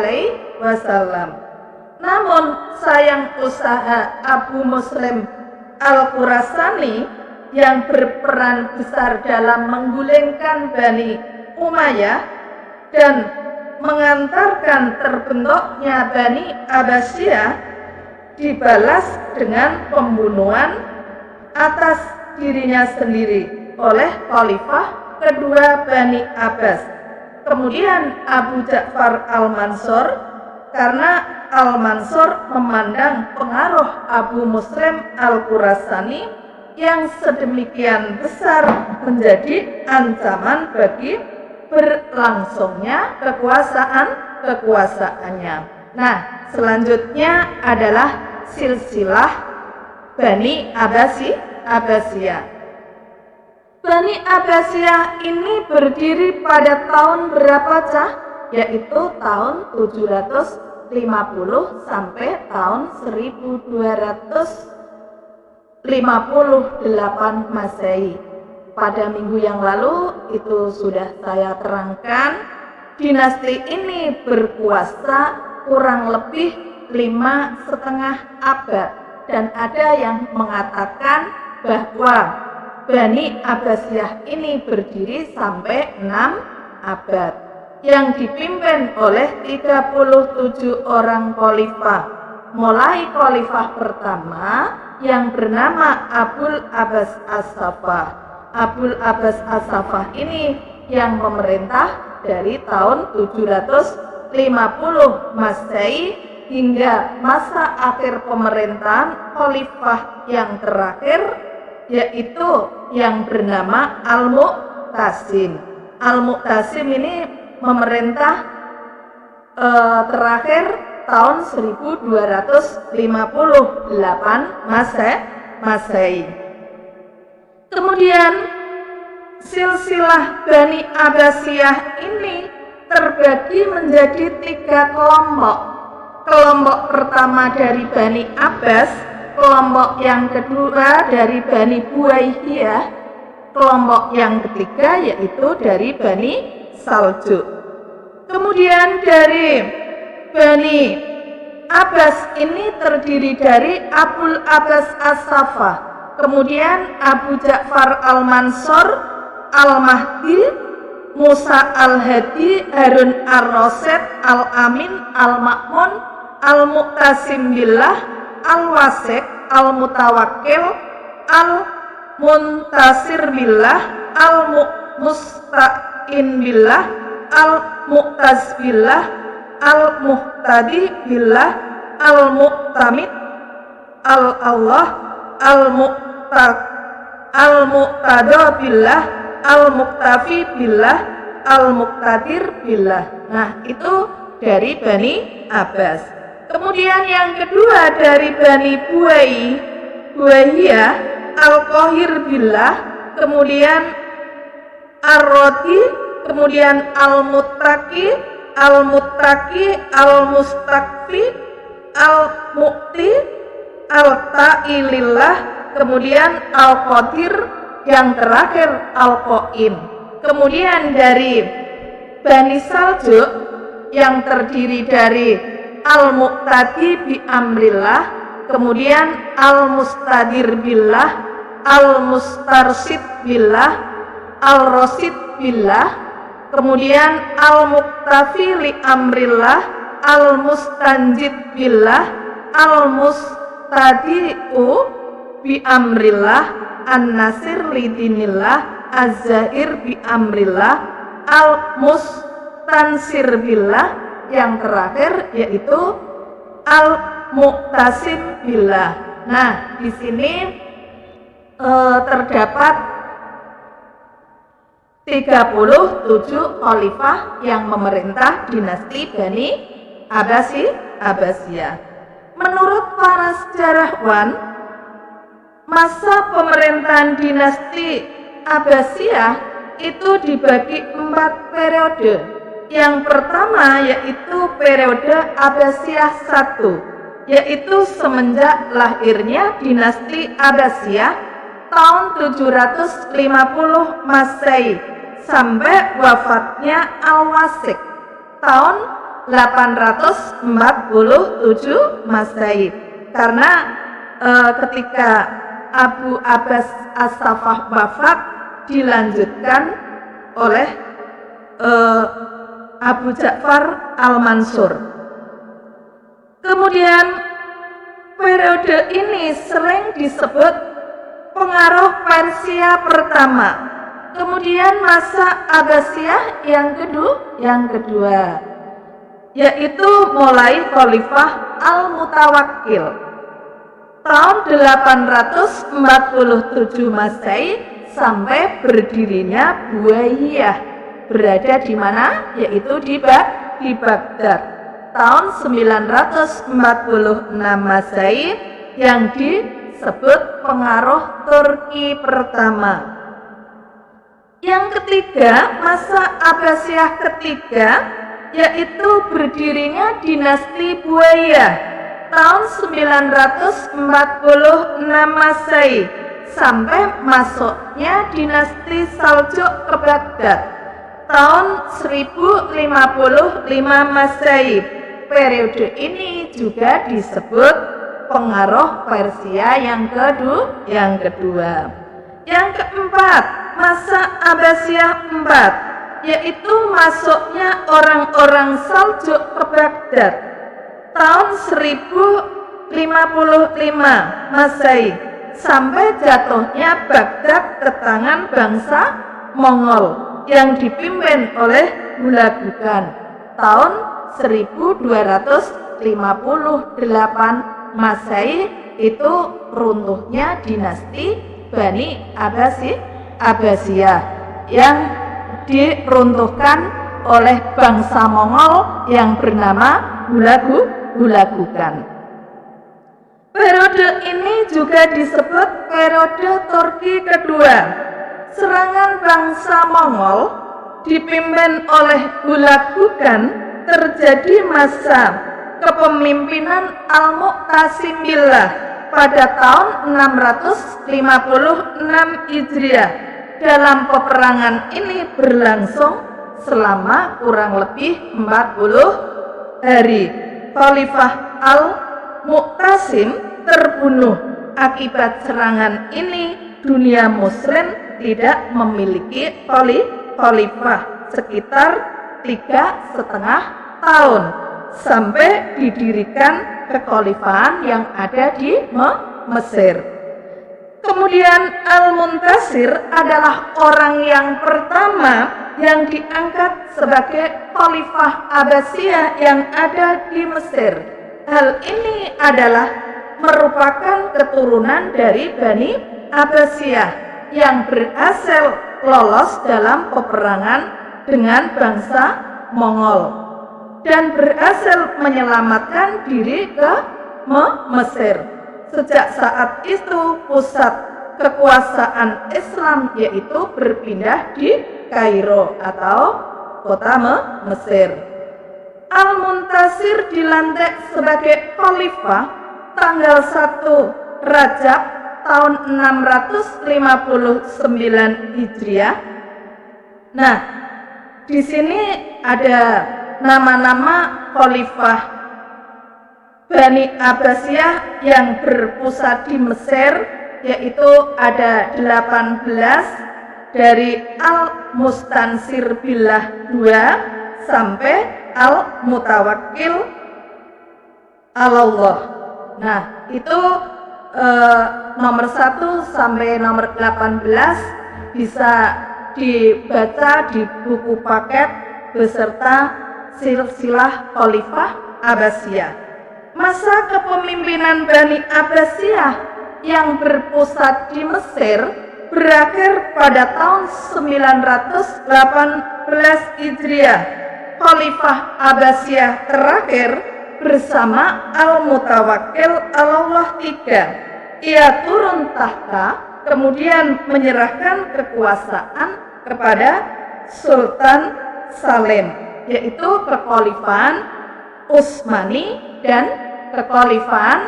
alaihi wasallam. Namun sayang usaha Abu Muslim Al-Khurasani yang berperan besar dalam menggulingkan Bani Umayyah dan mengantarkan terbentuknya Bani Abbasiyah dibalas dengan pembunuhan atas dirinya sendiri oleh khalifah kedua Bani Abbas. Kemudian Abu Ja'far Al-Mansur, karena Al-Mansur memandang pengaruh Abu Muslim Al-Khurasani yang sedemikian besar menjadi ancaman bagi berlangsungnya kekuasaannya. Nah, selanjutnya adalah silsilah Bani Abbasiyah. Bani Abbasiyah ini berdiri pada tahun berapa, Cah? Yaitu tahun 750 sampai tahun 1258 Masehi. Pada minggu yang lalu itu sudah saya terangkan, dinasti ini berkuasa kurang lebih 5,5 abad, dan ada yang mengatakan bahwa Bani Abbasiyah ini berdiri sampai 6 abad, yang dipimpin oleh 37 orang khalifah. Mulai khalifah pertama yang bernama Abul Abbas As-Saffah. Abul Abbas As-Saffah ini yang memerintah dari tahun 750 Masehi hingga masa akhir pemerintahan khalifah yang terakhir, yaitu yang bernama Al-Mu'tasim. Al-Mu'tasim ini memerintah terakhir tahun 1258 Masehi. Kemudian silsilah Bani Abbasiyah ini terbagi menjadi 3 kelompok. Kelompok pertama dari Bani Abbas, kelompok yang kedua dari Bani Buwaihiyah, kelompok yang ketiga yaitu dari Bani Saljuk. Kemudian dari Bani Abbas ini terdiri dari Abul Abbas As-Saffah, kemudian Abu Ja'far Al-Mansur, Al-Mahdi, Musa Al-Hadi, Harun Ar-Rasyid, Al-Amin, Al-Ma'mun, Al-Mu'tasim Billah, Al-Wasiq, Al-Mutawakkil, Al-Muntasir Billah, Al-Musta'in Billah, Al-Mu'taz Billah, Al-Muhtadi Billah, Al-Mu'tamid, Al-Allah, Al-Muqtada Billah, Al-Muktafi Billah, Al-Muqtadir Billah. Nah, itu dari Bani Abbas. Kemudian yang kedua dari Bani Buwaihiyah, Al-Qahir Billah, kemudian Ar-Rodi, kemudian Al-Muttaqi, Al-Mustakfi, Al-Mu'ti, Al-Ta'ilillah, kemudian Al-Qadir, yang terakhir Al-Qaim. Kemudian dari Bani Saljuk yang terdiri dari Al-Muqtadi bi Amrillah, kemudian Al-Mustadir Billah, Al-Mustarsyid Billah, Al-Rasyid Billah, kemudian Al-Muktafi li Amrillah, Al-Mustanjid Billah, Al-Mustadi'u bi Amrillah, An-Nasir li Dinillah, Az-Zahir bi Amrillah, Al-Mustansir Billah, yang terakhir yaitu Al-Mu'tasim Billah. Nah, di sini terdapat 37 khalifah yang memerintah dinasti Bani Abbasiyah. Menurut para sejarawan, masa pemerintahan dinasti Abbasiyah itu dibagi 4 periode. Yang pertama yaitu periode Abbasiyah I, yaitu semenjak lahirnya dinasti Abbasiyah tahun 750 Masehi sampai wafatnya Al-Wasiq tahun 847 Masehi. Karena ketika Abu Abbas As-Saffah wafat, dilanjutkan oleh Abu Ja'far Al-Mansur. Kemudian periode ini sering disebut pengaruh Persia pertama. Kemudian masa Abbasiyah yang kedua, yaitu mulai Khalifah Al-Mutawakkil tahun 847 Masehi sampai berdirinya Buwaiyah, berada di mana? Yaitu di Baghdad tahun 946 Masehi, yang disebut pengaruh Turki pertama. Yang ketiga, masa Abbasiyah ketiga, yaitu berdirinya dinasti Buwaiyah tahun 946 Masehi sampai masuknya dinasti Saljuk ke Baghdad tahun 1055 Masehi. Periode ini juga disebut pengaruh Persia yang kedua. Yang keempat, masa Abbasiyah 4, yaitu masuknya orang-orang Saljuk ke Baghdad tahun 1055 Masehi sampai jatuhnya Baghdad ke tangan bangsa Mongol yang dipimpin oleh Hulagukan tahun 1258 Masehi. Itu runtuhnya dinasti Bani Abbasiyah yang diruntuhkan oleh bangsa Mongol yang bernama Hulagukan. Periode ini juga disebut periode Turki kedua. Serangan bangsa Mongol dipimpin oleh Hulagukan terjadi masa kepemimpinan Al-Mu'tasim Billah pada tahun 656 Hijriah. Dalam peperangan ini berlangsung selama kurang lebih 40 hari. Khalifah Al-Mu'tasim terbunuh. Akibat serangan ini, dunia muslim tidak memiliki khalifah sekitar 3,5 tahun sampai didirikan kekhalifahan yang ada di Mesir. Kemudian Al-Muntasir adalah orang yang pertama yang diangkat sebagai Khalifah Abbasiyah yang ada di Mesir. Hal ini adalah merupakan keturunan dari Bani Abbasiyah yang berhasil lolos dalam peperangan dengan bangsa Mongol dan berhasil menyelamatkan diri ke Mesir. Sejak saat itu pusat kekuasaan Islam yaitu berpindah di Kairo atau kota Mesir. Al-Muntasir dilantik sebagai khalifah tanggal 1 Rajab tahun 659 Hijriah. Nah, di sini ada nama-nama khalifah Bani Abbasiyah yang berpusat di Mesir, yaitu ada 18 dari Al-Mustansir Billah 2 sampai Al-Mutawakkil Allah. Nah, itu nomor 1 sampai nomor 18 bisa dibaca di buku paket beserta silsilah Khalifah Abbasiyah. Masa kepemimpinan Bani Abbasiyah yang berpusat di Mesir berakhir pada tahun 918 Hijriah. Khalifah Abbasiyah terakhir bersama Al-Mutawakkil Allah III. Ia turun tahta kemudian menyerahkan kekuasaan kepada Sultan Salim, yaitu kekhalifahan Utsmani dan kekhalifahan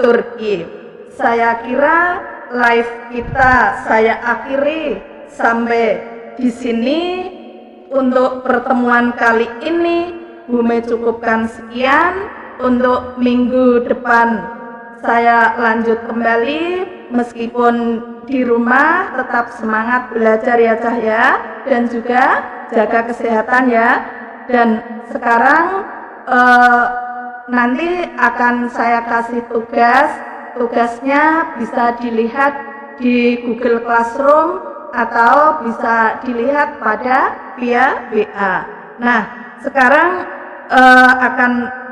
Turki. Saya kira live kita saya akhiri sampai di sini untuk pertemuan kali ini. Bume cukupkan sekian. Untuk minggu depan saya lanjut kembali, meskipun di rumah tetap semangat belajar ya Cahya, dan juga jaga kesehatan ya. Dan sekarang nanti akan saya kasih tugasnya bisa dilihat di Google Classroom atau bisa dilihat via WA. Nah, sekarang akan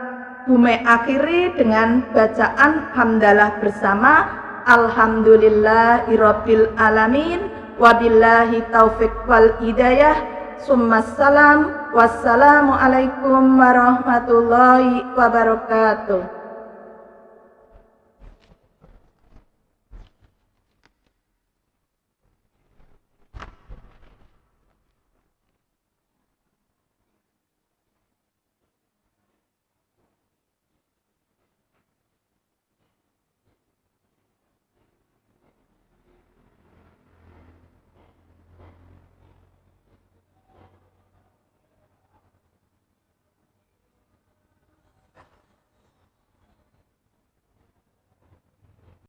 Bume akhiri dengan bacaan hamdalah bersama. Alhamdulillahirabbil alamin, wabillahi taufiq wal hidayah. Summassalam, wassalamualaikum warahmatullahi wabarakatuh.